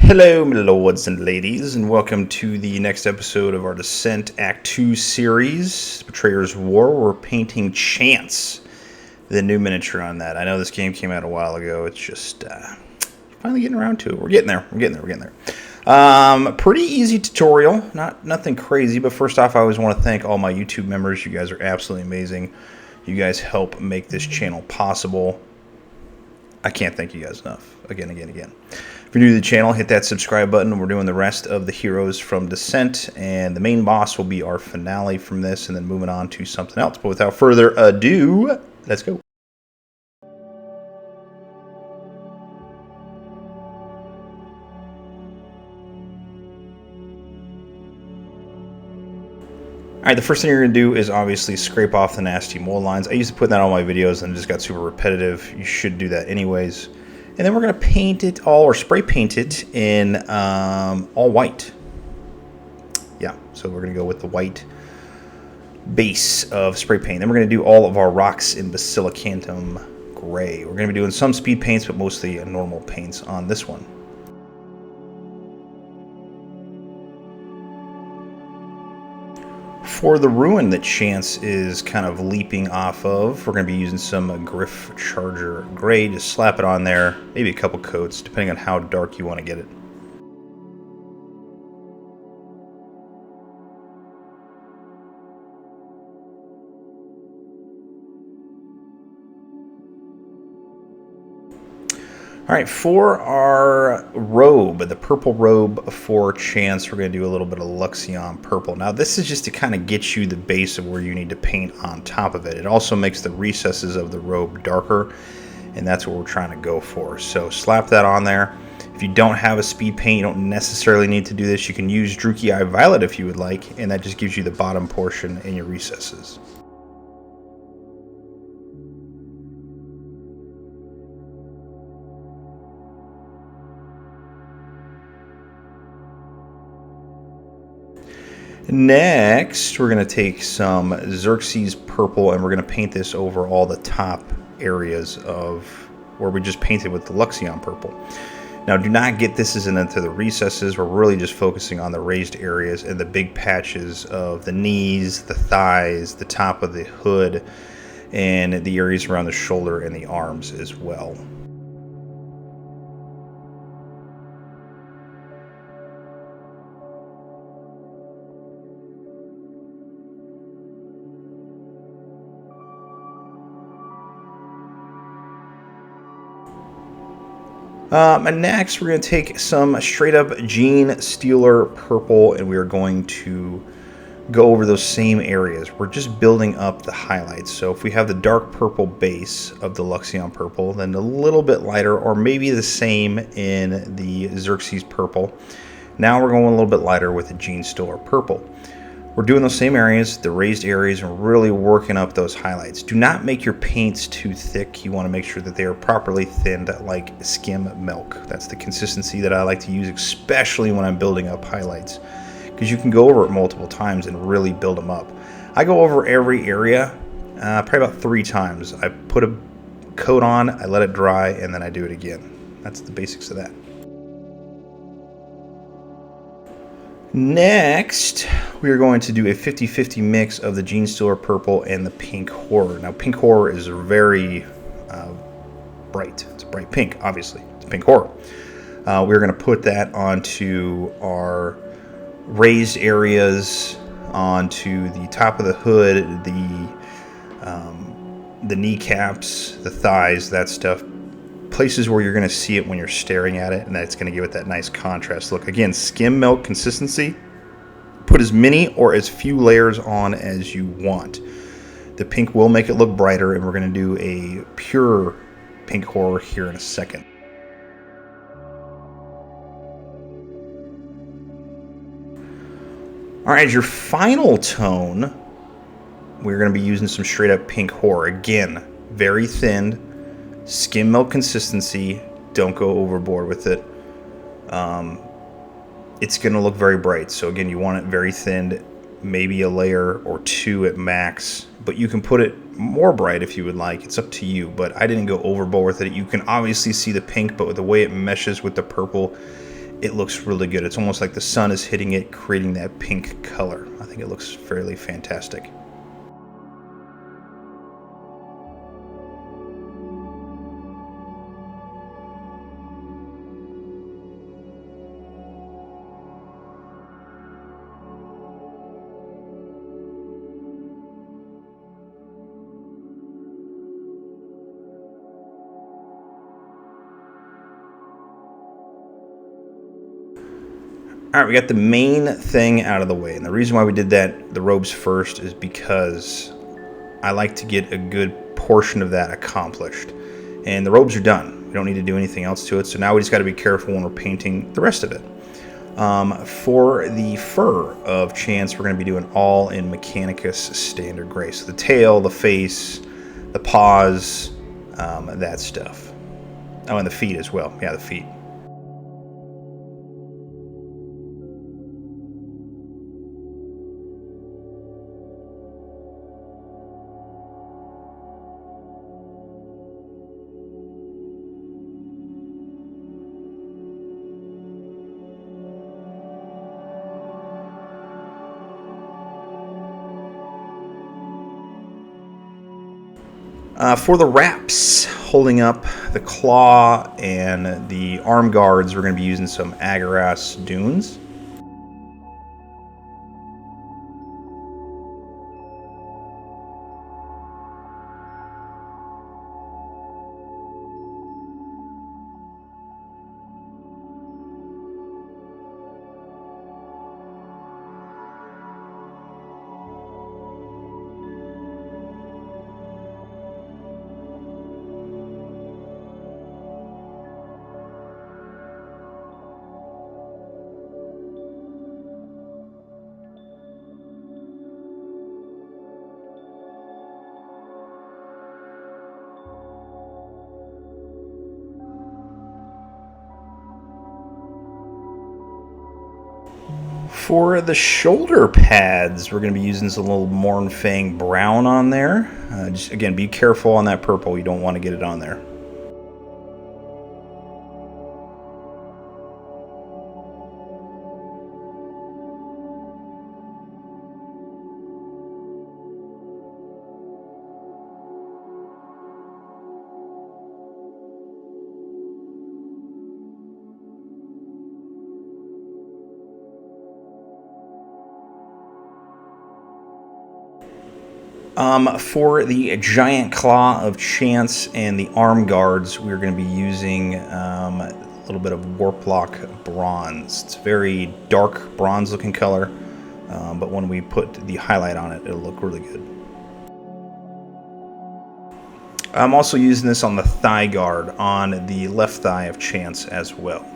Hello, my lords and ladies, and welcome to the next episode of our Descent Act 2 series, Betrayer's War. We're painting Chance, the new miniature on that. I know this game came out a while ago. It's just finally getting around to it. We're getting there. We're getting there. Pretty easy tutorial. Nothing crazy, but first off, I always want to thank all my YouTube members. You guys are absolutely amazing. You guys help make this channel possible. I can't thank you guys enough. Again. If you're new to the channel, hit that subscribe button. We're doing the rest of the heroes from Descent, and the main boss will be our finale from this, and then moving on to something else. But without further ado, let's go. Alright, the first thing you're going to do is obviously scrape off the nasty mold lines. I used to put that on my videos and it just got super repetitive. You should do that anyways. And then we're going to paint it all, or spray paint it in all white. Yeah, so we're going to go with the white base of spray paint. Then we're going to do all of our rocks in Basilicanum Grey. We're going to be doing some speed paints, but mostly normal paints on this one. For the ruin that Chance is kind of leaping off of, we're going to be using some Gryph Charger Grey. Just slap it on there, maybe a couple coats, depending on how dark you want to get it. Alright, for our robe, the purple robe for Chance, we're going to do a little bit of Luxion Purple. Now, this is just to kind of get you the base of where you need to paint on top of it. It also makes the recesses of the robe darker, and that's what we're trying to go for. So, slap that on there. If you don't have a speed paint, you don't necessarily need to do this. You can use Druchii Eye Violet if you would like, and that just gives you the bottom portion in your recesses. Next, we're going to take some Xereus Purple, and we're going to paint this over all the top areas of where we just painted with the Luxion Purple. Now, do not get this into the recesses. We're really just focusing on the raised areas and the big patches of the knees, the thighs, the top of the hood, and the areas around the shoulder and the arms as well. And next, we're going to take some straight up Genestealer Purple, and we are going to go over those same areas. We're just building up the highlights. So if we have the dark purple base of the Luxion Purple, then a little bit lighter, or maybe the same in the Xereus Purple. Now we're going a little bit lighter with the Genestealer Purple. We're doing those same areas, the raised areas, and really working up those highlights. Do not make your paints too thick. You want to make sure that they are properly thinned like skim milk. That's the consistency that I like to use, especially when I'm building up highlights, because you can go over it multiple times and really build them up. I go over every area probably about 3 times. I put a coat on, I let it dry, and then I do it again. That's the basics of that. Next, we are going to do a 50-50 mix of the Genestealer Purple and the Pink Horror. Now, Pink Horror is very bright. It's a bright pink, obviously. It's Pink Horror. We're going to put that onto our raised areas, onto the top of the hood, the kneecaps, the thighs, that stuff. Places where you're going to see it when you're staring at it, and that's going to give it that nice contrast look. Again, skim milk consistency. Put as many or as few layers on as you want. The pink will make it look brighter, and we're going to do a pure Pink Horror here in a second. Alright, as your final tone, we're going to be using some straight up Pink Horror. Again, very thin. Skim milk consistency. Don't go overboard with it. It's going to look very bright. So again, you want it very thinned, maybe a layer or 2 at max. But you can put it more bright if you would like. It's up to you. But I didn't go overboard with it. You can obviously see the pink, but with the way it meshes with the purple, it looks really good. It's almost like the sun is hitting it, creating that pink color. I think it looks fairly fantastic. All right, we got the main thing out of the way. And the reason why we did that, the robes first, is because I like to get a good portion of that accomplished. And the robes are done. We don't need to do anything else to it. So now we just got to be careful when we're painting the rest of it. For the fur of Chance, we're going to be doing all in Mechanicus Standard Gray. So the tail, the face, the paws, that stuff. Oh, and the feet as well. Yeah, the feet. For the wraps, holding up the claw and the arm guards, we're going to be using some Aggaros Dunes. For the shoulder pads, we're going to be using some little Mournfang Brown on there. Just again, be careful on that purple. You don't want to get it on there. For the giant claw of Chance and the arm guards, we're going to be using a little bit of Warplock Bronze. It's a very dark bronze looking color, but when we put the highlight on it, it'll look really good. I'm also using this on the thigh guard on the left thigh of Chance as well.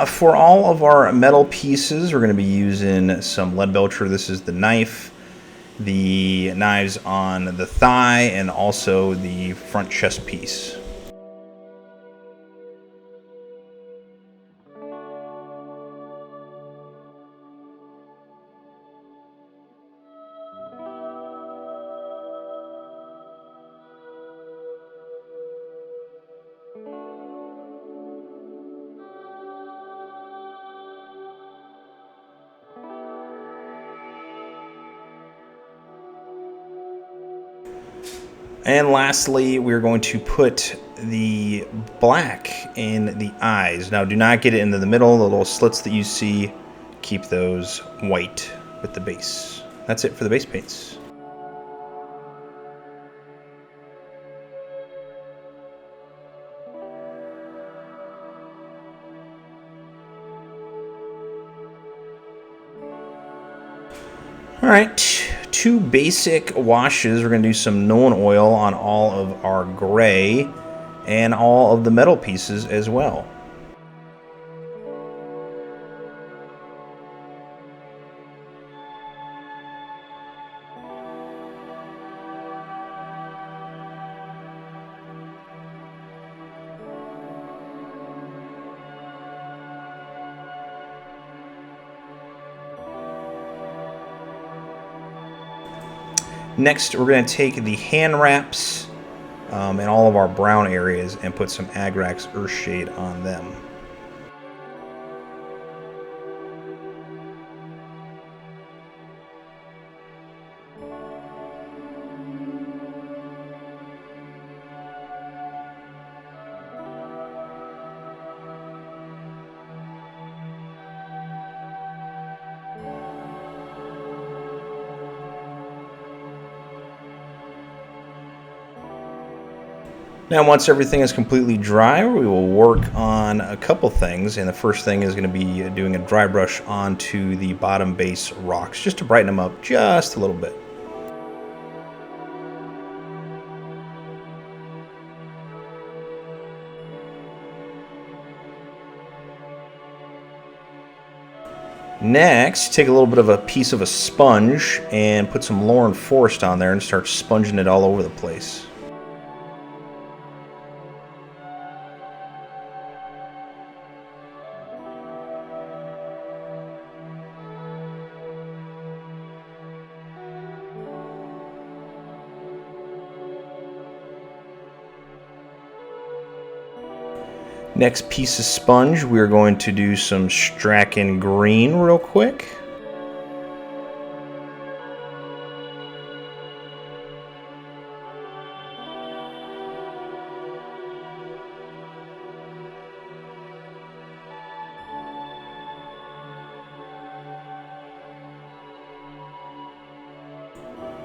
For all of our metal pieces, we're going to be using some Leadbelcher. This is the knife, the knives on the thigh, and also the front chest piece. And lastly, we're going to put the black in the eyes. Now, do not get it into the middle, the little slits that you see. Keep those white with the base. That's it for the base paints. All right, two basic washes. We're going to do some Nulin Oil on all of our gray and all of the metal pieces as well. Next, we're going to take the hand wraps and all of our brown areas and put some Agrax Earthshade on them. Now, once everything is completely dry, we will work on a couple things, and the first thing is going to be doing a dry brush onto the bottom base rocks, just to brighten them up just a little bit. Next, take a little bit of a piece of a sponge and put some Lorean Forest on there and start sponging it all over the place. Next piece of sponge, we're going to do some Straken Green real quick.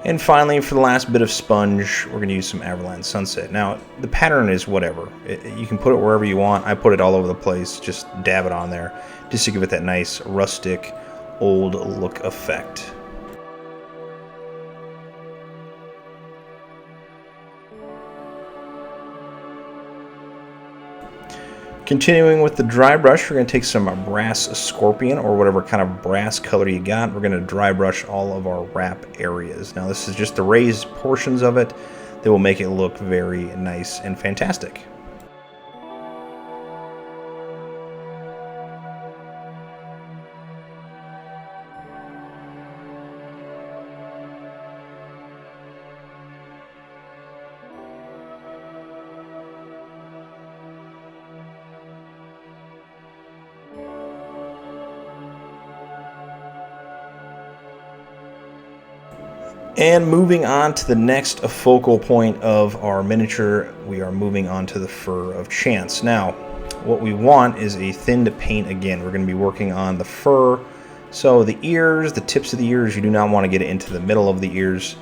And finally, for the last bit of sponge, we're going to use some Averland Sunset. Now, the pattern is whatever. You can put it wherever you want. I put it all over the place. Just dab it on there, just to give it that nice, rustic, old look effect. Continuing with the dry brush, we're going to take some brass scorpion or whatever kind of brass color you got. We're going to dry brush all of our wrap areas. Now this is just the raised portions of it that will make it look very nice and fantastic. And moving on to the next focal point of our miniature, we are moving on to the Fur of Chance. Now, what we want is a thinned paint again. We're going to be working on the fur. So the ears, the tips of the ears, you do not want to get it into the middle of the ears.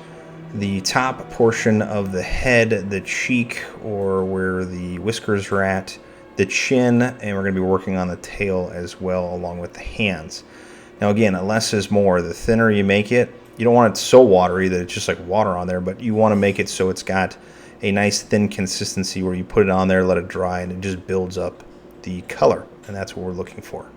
The top portion of the head, the cheek, or where the whiskers are at, the chin, and we're going to be working on the tail as well, along with the hands. Now again, less is more. The thinner you make it, you don't want it so watery that it's just like water on there, but you want to make it so it's got a nice thin consistency where you put it on there, let it dry, and it just builds up the color, and that's what we're looking for.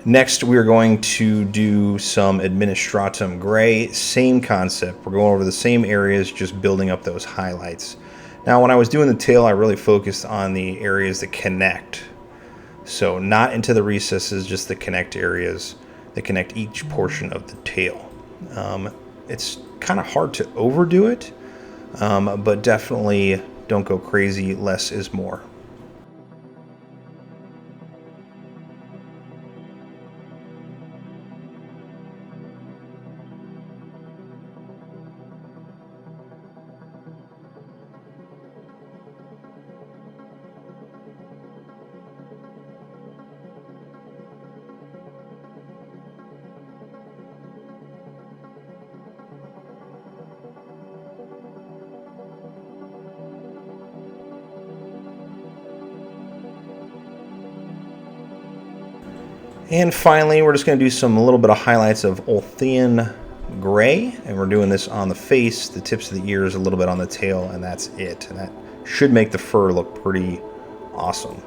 Next, we are going to do some Adminisitratum Grey. Same concept. We're going over the same areas, just building up those highlights. Now, when I was doing the tail, I really focused on the areas that connect. So not into the recesses, just the connect areas that connect each portion of the tail. It's kind of hard to overdo it, but definitely don't go crazy. Less is more. And finally, we're just going to do a little bit of highlights of Ulthuan Grey, and we're doing this on the face, the tips of the ears, a little bit on the tail, and that's it. And that should make the fur look pretty awesome.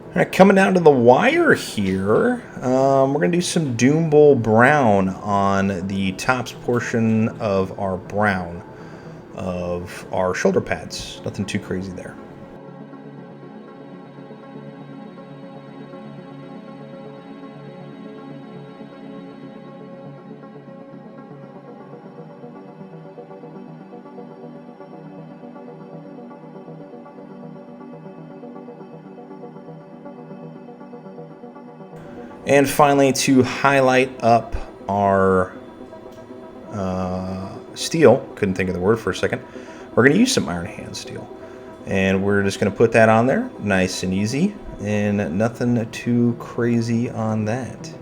All right, coming down to the wire here, we're going to do some Doombull Brown on the tops portion of our brown of our shoulder pads. Nothing too crazy there. And finally, to highlight up our steel, couldn't think of the word for a second, we're going to use some Iron Hand steel. And we're just going to put that on there, nice and easy, and nothing too crazy on that.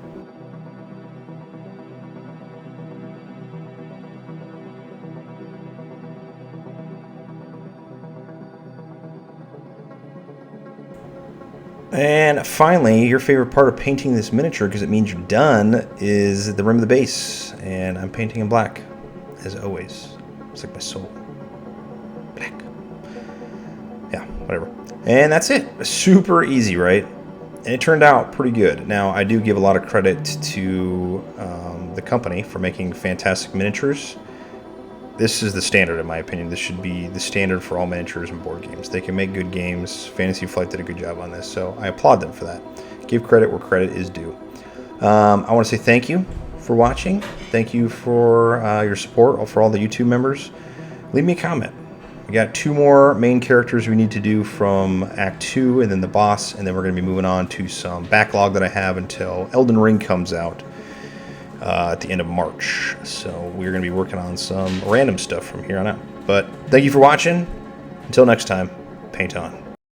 And finally, your favorite part of painting this miniature, because it means you're done, is the rim of the base. And I'm painting in black, as always. It's like my soul. Black. Yeah, whatever. And that's it. Super easy, right? And it turned out pretty good. Now, I do give a lot of credit to the company for making fantastic miniatures. This is the standard, in my opinion. This should be the standard for all miniatures and board games. They can make good games. Fantasy Flight did a good job on this, so I applaud them for that. Give credit where credit is due. I want to say thank you for watching. Thank you for your support, for all the YouTube members. Leave me a comment. We got 2 more main characters we need to do from Act 2, and then the boss, and then we're going to be moving on to some backlog that I have until Elden Ring comes out. At the end of March. So we're going to be working on some random stuff from here on out. But thank you for watching. Until next time, paint on.